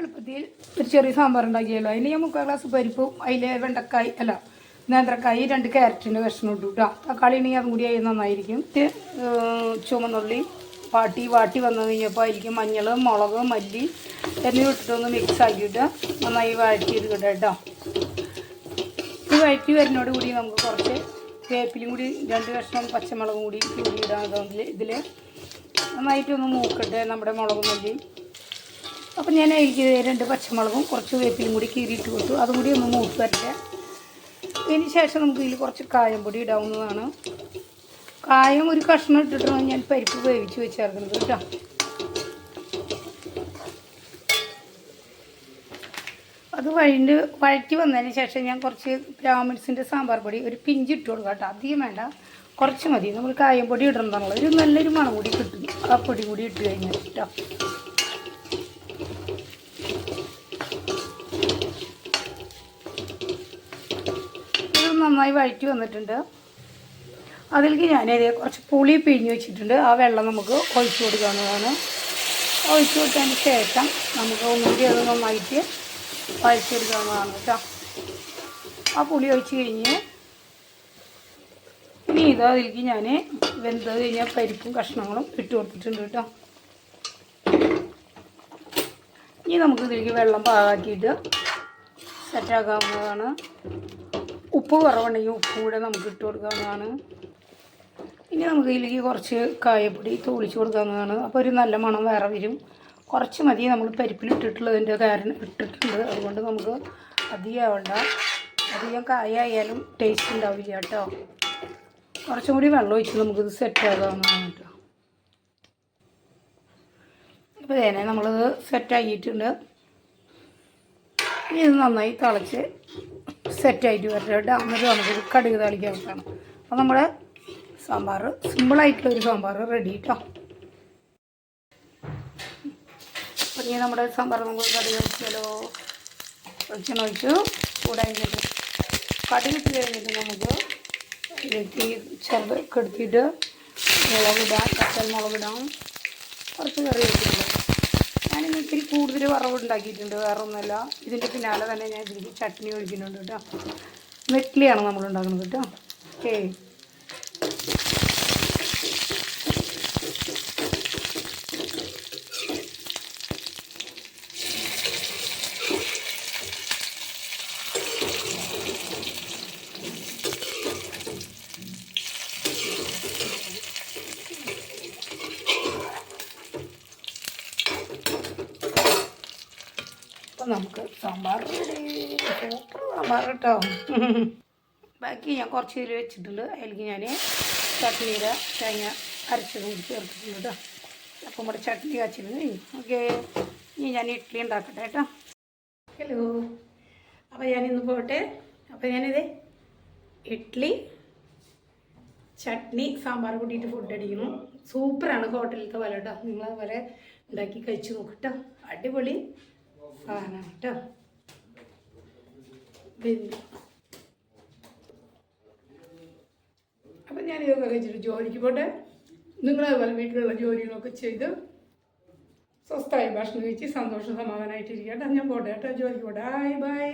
എളുപ്പത്തിൽ ഒരു ചെറിയ സാമ്പാർ ഉണ്ടാക്കിയല്ലോ. അതിൽ ഞാൻ 3/4 ഗ്ലാസ് പരിപ്പും അതിൽ വെണ്ടക്കായ് അല്ല നേന്ത്രക്കായ് 2 ക്യാരറ്റിൻ്റെ കഷ്ണം ഇട്ടു കേട്ടോ. തക്കാളി ഉണ്ടെങ്കിൽ അതും കൂടി ആയി നന്നായിരിക്കും. ചുമന്നുള്ളി വാട്ടി വന്നു കഴിഞ്ഞപ്പോൾ അതിലേക്ക് മഞ്ഞൾ, മുളക്, മല്ലി എന്നിവ ഇട്ടിട്ടൊന്ന് മിക്സ് ആക്കിയിട്ട് നന്നായി വഴറ്റിയെടുക്കട്ടെ കേട്ടോ. ഇത് വഴറ്റി വരുന്നതോട് കൂടി നമുക്ക് കുറച്ച് വേപ്പിലും കൂടി 2 കഷ്ണം പച്ചമുളകും കൂടി ഇടാൻ ഇതിൽ നന്നായിട്ടൊന്ന് മൂക്കട്ടെ നമ്മുടെ മുളകും മല്ലിയും. അപ്പം ഞാൻ അതിലേക്ക് 2 പച്ചമുളകും കുറച്ച് വേപ്പിലും കൂടി കീറിയിട്ട് കൊടുത്തു. അതും കൂടി ഒന്ന് മൂത്ത് വരട്ടെ. ഇതിന് ശേഷം നമുക്ക് ഇതിൽ കുറച്ച് കായം പൊടി ഇടാവുന്നതാണ്. കായം ഒരു കഷ്ണം ഇട്ടിട്ടാണ് ഞാൻ പരിപ്പ് വേവിച്ച് വെച്ചേർക്കുന്നത് കേട്ടോ. അത് വഴറ്റി വന്നതിന് ശേഷം ഞാൻ കുറച്ച് ബ്രാഹ്മിൺസിൻ്റെ സാമ്പാർ പൊടി ഒരു പിഞ്ച് ഇട്ട് കൊടുക്കാം കേട്ടോ. അധികം വേണ്ട, കുറച്ച് മതി. നമ്മൾ കായം പൊടി ഇടണമെന്നുള്ളത് ഒരു നല്ലൊരു മണം കൂടി കിട്ടും ആ പൊടി കൂടി ഇട്ട് കഴിഞ്ഞാൽ കേട്ടോ. ഇത് നന്നായി വഴറ്റി വന്നിട്ടുണ്ട്. അതിലേക്ക് ഞാനത് കുറച്ച് പുളി പിഴിഞ്ഞ് വെച്ചിട്ടുണ്ട്. ആ വെള്ളം നമുക്ക് ഒഴിച്ചു കൊടുക്കാവുന്നതാണ്. ഒഴിച്ചു കൊടുത്തതിന് ശേഷം നമുക്ക് ഒന്നുകൂടി അത് നന്നായിട്ട് വഴച്ചെടുക്കാവുന്നതാണ് കേട്ടോ. ആ പുളി ഒഴിച്ച് കഴിഞ്ഞ് ഇനി അതിലേക്ക് ഞാൻ വെന്ത് കഴിഞ്ഞാൽ പരിപ്പും കഷ്ണങ്ങളും ഇട്ട് കൊടുത്തിട്ടുണ്ട് കേട്ടോ. ഇനി നമുക്ക് ഇതിലേക്ക് വെള്ളം പാകാക്കിയിട്ട് സെറ്റാക്കാവുന്നതാണ്. ഉപ്പ് കുറവുണ്ടെങ്കിൽ ഉപ്പും കൂടെ നമുക്ക് ഇട്ട് കൊടുക്കാവുന്നതാണ്. ഇനി നമുക്ക് ഇതിലേക്ക് കുറച്ച് കായപ്പൊടി തൂളിച്ച് കൊടുക്കാവുന്നതാണ്. അപ്പോൾ ഒരു നല്ല മണം വേറെ വരും. കുറച്ച് മതി, നമ്മൾ പരിപ്പിലിട്ടിട്ടുള്ളതിൻ്റെ കാരണം ഇട്ടിട്ടുണ്ട്. അതുകൊണ്ട് നമുക്ക് അധികം ആവണ്ട. അധികം കായായാലും ടേസ്റ്റ് ഉണ്ടാവില്ല കേട്ടോ. കുറച്ചും കൂടി വെള്ളം ഒഴിച്ച് നമുക്കിത് സെറ്റാകാവുന്നതാണ് കേട്ടോ. അപ്പോൾ തന്നെ നമ്മളിത് സെറ്റാക്കിയിട്ടുണ്ട്. ഇനി ഇത് നന്നായി തിളച്ച് സെറ്റായിട്ട് വരട്ടെ കേട്ടോ. എന്നിട്ട് നമുക്കിത് കടുക് താളിക്കാവുന്നതാണ്. അപ്പോൾ നമ്മുടെ സാമ്പാർ സിമ്പിളായിട്ടുള്ളൊരു സാമ്പാർ റെഡി കേട്ടോ. അപ്പോൾ ഇനി നമ്മുടെ സാമ്പാർ നമുക്ക് കടുക് ഒഴിച്ചാലോ. വെളിച്ചെണ്ണ ഒഴിച്ചു ചൂടായിട്ട് കടുക് ഇട്ട് കഴിഞ്ഞിട്ട് നമുക്ക് ഇതിലേക്ക് ചെറുതൊക്കെ എടുത്തിട്ട് മുളകിടാം, മുളകിടാം, കുറച്ച് കറി വെച്ചിട്ടുണ്ട്. ഞാനിന്ന് ഇത്തിരി കൂടുതൽ വറവ് ഉണ്ടാക്കിയിട്ടുണ്ട്, വേറെ ഒന്നുമല്ല. ഇതിൻ്റെ പിന്നാലെ തന്നെ ഞാൻ ഇതിലേക്ക് ചട്നി ഒഴിക്കുന്നുണ്ട് കേട്ടോ. ഇഡ്ഡലിയാണ് നമ്മൾ ഉണ്ടാക്കുന്നത് കേട്ടോ. ഓക്കേ, നമുക്ക് സാമ്പാർ സൂപ്പർ സാമ്പാർ കേട്ടോ. ബാക്കി ഞാൻ കുറച്ച് ഇതിൽ വെച്ചിട്ടുണ്ട്. അതിലേക്ക് ഞാൻ ചട്നിയുടെ തേങ്ങ അരച്ചതും കൂടി ചേർത്തിട്ടുണ്ട് കേട്ടോ. അപ്പം നമ്മുടെ ചട്നി കാച്ചിട്ട് കഴിഞ്ഞു. ഓക്കെ, ഇനി ഞാൻ ഇഡ്ഡലി ഉണ്ടാക്കട്ടെ കേട്ടോ. ഹലോ, അപ്പോൾ ഞാനിന്ന് പോട്ടെ. അപ്പോൾ ഞാനിത് ഇഡ്ഡലി ചട്നി സാമ്പാർ കൂട്ടിയിട്ട് ഫുഡ് അടിക്കുന്നു. സൂപ്പറാണ്, ഹോട്ടലിലത്തെ പോലെ കേട്ടോ. നിങ്ങൾ അതുപോലെ ഉണ്ടാക്കി കഴിച്ച് നോക്കട്ടോ. അടിപൊളി സാധനമാണ് കേട്ടോ. അപ്പം ഞാനിതൊക്കെ കഴിച്ചിട്ട് ജോലിക്ക് പോട്ടെ. നിങ്ങളതുപോലെ വീട്ടിലുള്ള ജോലികളൊക്കെ ചെയ്ത് സ്വസ്ഥമായി ഭക്ഷണം കഴിച്ച് സന്തോഷം സമാധാനമായിട്ടിരിക്കട്ടെ. ഞാൻ പോട്ടെ കേട്ടോ, ജോലിക്ക് പോട്ടെ. Bye bye.